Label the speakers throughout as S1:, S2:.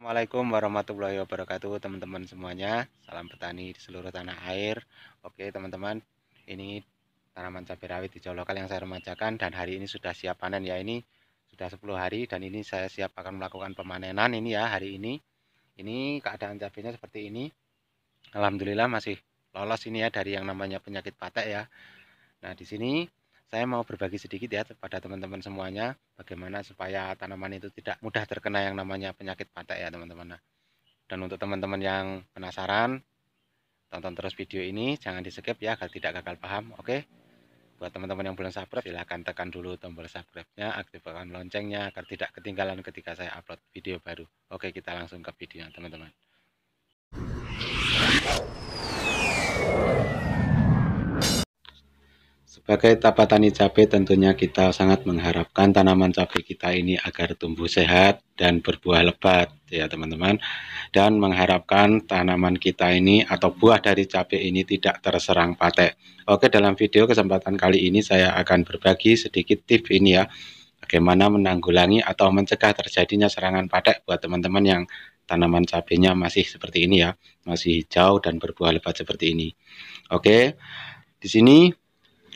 S1: Assalamualaikum warahmatullahi wabarakatuh teman-teman semuanya. Salam petani di seluruh tanah air. Oke teman-teman, ini tanaman cabai rawit hijau lokal yang saya remajakan dan hari ini sudah siap panen ya. Ini sudah 10 hari dan ini saya siap akan melakukan pemanenan ini ya hari ini. Ini keadaan cabainya seperti ini. Alhamdulillah masih lolos ini ya dari yang namanya penyakit patek ya. Nah, di sini saya mau berbagi sedikit ya kepada teman-teman semuanya bagaimana supaya tanaman itu tidak mudah terkena yang namanya penyakit patek ya teman-teman. Nah, dan untuk teman-teman yang penasaran, tonton terus video ini, jangan di-skip ya agar tidak gagal paham. Oke? Buat teman-teman yang belum subscribe, silahkan tekan dulu tombol subscribe-nya, aktifkan loncengnya agar tidak ketinggalan ketika saya upload video baru. Oke, kita langsung ke videonya teman-teman. Sebagai petani cabai tentunya kita sangat mengharapkan tanaman cabai kita ini agar tumbuh sehat dan berbuah lebat ya teman-teman, dan mengharapkan tanaman kita ini atau buah dari cabai ini tidak terserang patek. Oke, dalam video kesempatan kali ini saya akan berbagi sedikit tips ini ya, bagaimana menanggulangi atau mencegah terjadinya serangan patek buat teman-teman yang tanaman cabainya masih seperti ini ya, masih hijau dan berbuah lebat seperti ini. Oke, di sini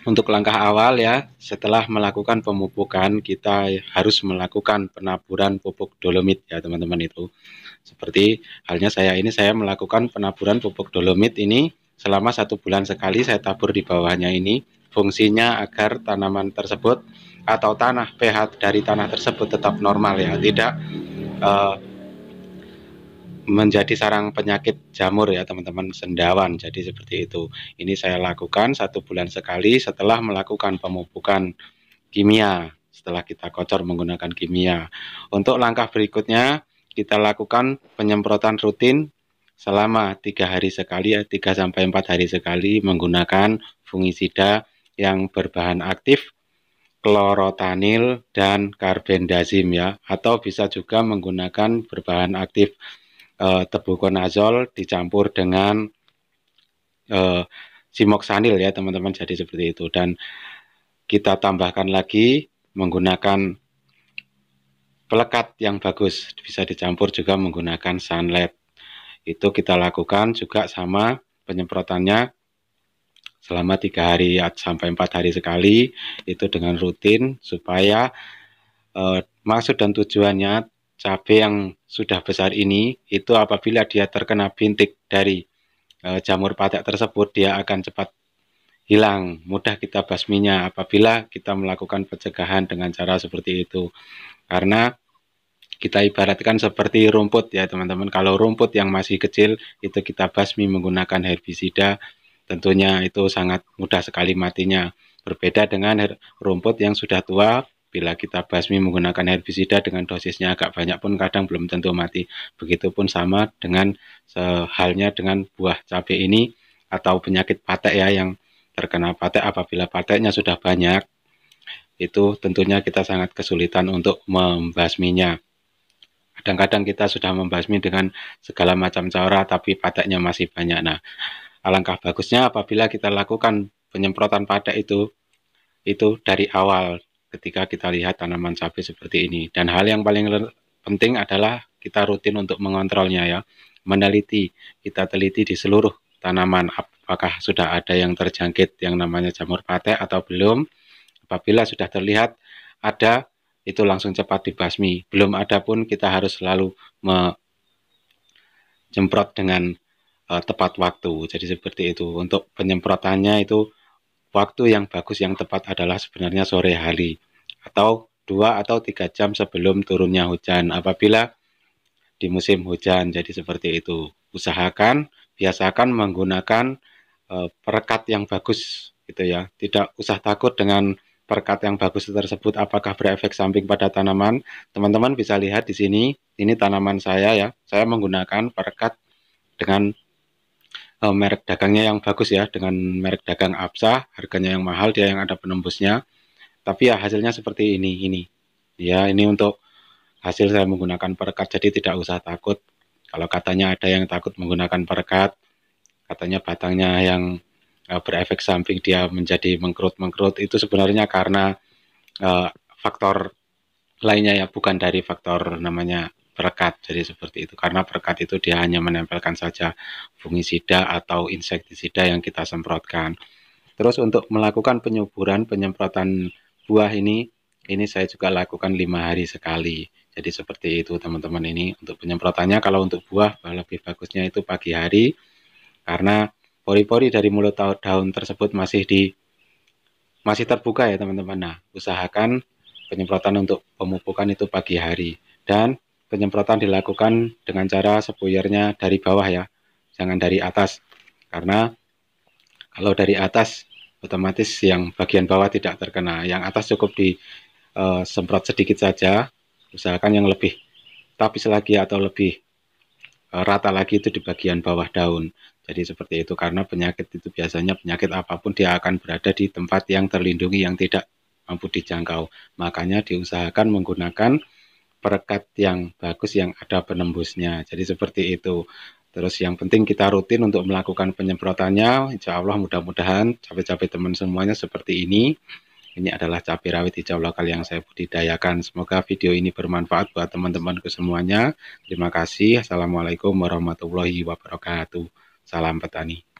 S1: untuk langkah awal ya, setelah melakukan pemupukan kita harus melakukan penaburan pupuk dolomit ya teman-teman itu. Seperti halnya saya melakukan penaburan pupuk dolomit ini selama 1 bulan sekali saya tabur di bawahnya ini. Fungsinya agar tanaman tersebut atau pH dari tanah tersebut tetap normal ya, tidak menjadi sarang penyakit jamur ya teman-teman, sendawan. Jadi seperti itu. Ini saya lakukan 1 bulan sekali setelah melakukan pemupukan kimia, setelah kita kocor menggunakan kimia. Untuk langkah berikutnya kita lakukan penyemprotan rutin selama 3 hari sekali ya, 3-4 hari sekali menggunakan fungisida yang berbahan aktif klorotanil dan karbendazim ya, atau bisa juga menggunakan berbahan aktif tebuconazol dicampur dengan simoksanil ya teman-teman. Jadi seperti itu, dan kita tambahkan lagi menggunakan pelekat yang bagus, bisa dicampur juga menggunakan sunlight. Itu kita lakukan juga sama penyemprotannya selama 3-4 hari sekali, itu dengan rutin supaya maksud dan tujuannya cabai yang sudah besar ini itu apabila dia terkena bintik dari jamur patek tersebut, dia akan cepat hilang, mudah kita basminya apabila kita melakukan pencegahan dengan cara seperti itu. Karena kita ibaratkan seperti rumput ya teman-teman, kalau rumput yang masih kecil itu kita basmi menggunakan herbisida, tentunya itu sangat mudah sekali matinya. Berbeda dengan rumput yang sudah tua, bila kita basmi menggunakan herbisida dengan dosisnya agak banyak pun kadang belum tentu mati. Begitupun sama dengan halnya dengan buah cabai ini atau penyakit patek ya, yang terkena patek apabila pateknya sudah banyak, itu tentunya kita sangat kesulitan untuk membasminya. Kadang-kadang kita sudah membasmi dengan segala macam cara tapi pateknya masih banyak. Nah, alangkah bagusnya apabila kita lakukan penyemprotan patek itu dari awal ketika kita lihat tanaman cabai seperti ini. Dan hal yang paling penting adalah kita rutin untuk mengontrolnya ya, meneliti, kita teliti di seluruh tanaman apakah sudah ada yang terjangkit yang namanya jamur patek atau belum. Apabila sudah terlihat ada, itu langsung cepat dibasmi. Belum ada pun kita harus selalu menyemprot dengan tepat waktu. Jadi seperti itu. Untuk penyemprotannya itu waktu yang bagus yang tepat adalah sebenarnya sore hari atau 2 atau 3 jam sebelum turunnya hujan apabila di musim hujan. Jadi seperti itu. Usahakan, biasakan menggunakan perekat yang bagus gitu ya. Tidak usah takut dengan perekat yang bagus tersebut apakah berefek samping pada tanaman. Teman-teman bisa lihat di sini, ini tanaman saya ya. Saya menggunakan perekat dengan merek dagangnya yang bagus ya, dengan merek dagang Absa, harganya yang mahal, dia yang ada penembusnya. Tapi ya hasilnya seperti ini. Ya, ini untuk hasil saya menggunakan perekat, jadi tidak usah takut. Kalau katanya ada yang takut menggunakan perekat, katanya batangnya yang berefek samping dia menjadi mengkerut-mengkerut, itu sebenarnya karena faktor lainnya ya, bukan dari faktor namanya perekat. Jadi seperti itu. Karena perekat itu dia hanya menempelkan saja fungisida atau insektisida yang kita semprotkan. Terus untuk melakukan penyuburan penyemprotan buah ini saya juga lakukan 5 hari sekali. Jadi seperti itu teman-teman, ini untuk penyemprotannya. Kalau untuk buah lebih bagusnya itu pagi hari, karena pori-pori dari mulut daun tersebut masih terbuka ya teman-teman. Nah, usahakan penyemprotan untuk pemupukan itu pagi hari, dan penyemprotan dilakukan dengan cara sepuyernya dari bawah ya, jangan dari atas, karena kalau dari atas otomatis yang bagian bawah tidak terkena, yang atas cukup disemprot sedikit saja, usahakan yang lebih tapis lagi atau lebih rata lagi itu di bagian bawah daun. Jadi seperti itu, karena penyakit itu biasanya penyakit apapun dia akan berada di tempat yang terlindungi yang tidak mampu dijangkau. Makanya diusahakan menggunakan perekat yang bagus yang ada penembusnya. Jadi seperti itu. Terus yang penting kita rutin untuk melakukan penyemprotannya. Insya Allah mudah-mudahan cabai-cabai teman semuanya seperti ini. Ini adalah cabai rawit hijau lokal yang saya budidayakan. Semoga video ini bermanfaat buat teman-temanku semuanya. Terima kasih. Assalamualaikum warahmatullahi wabarakatuh. Salam petani.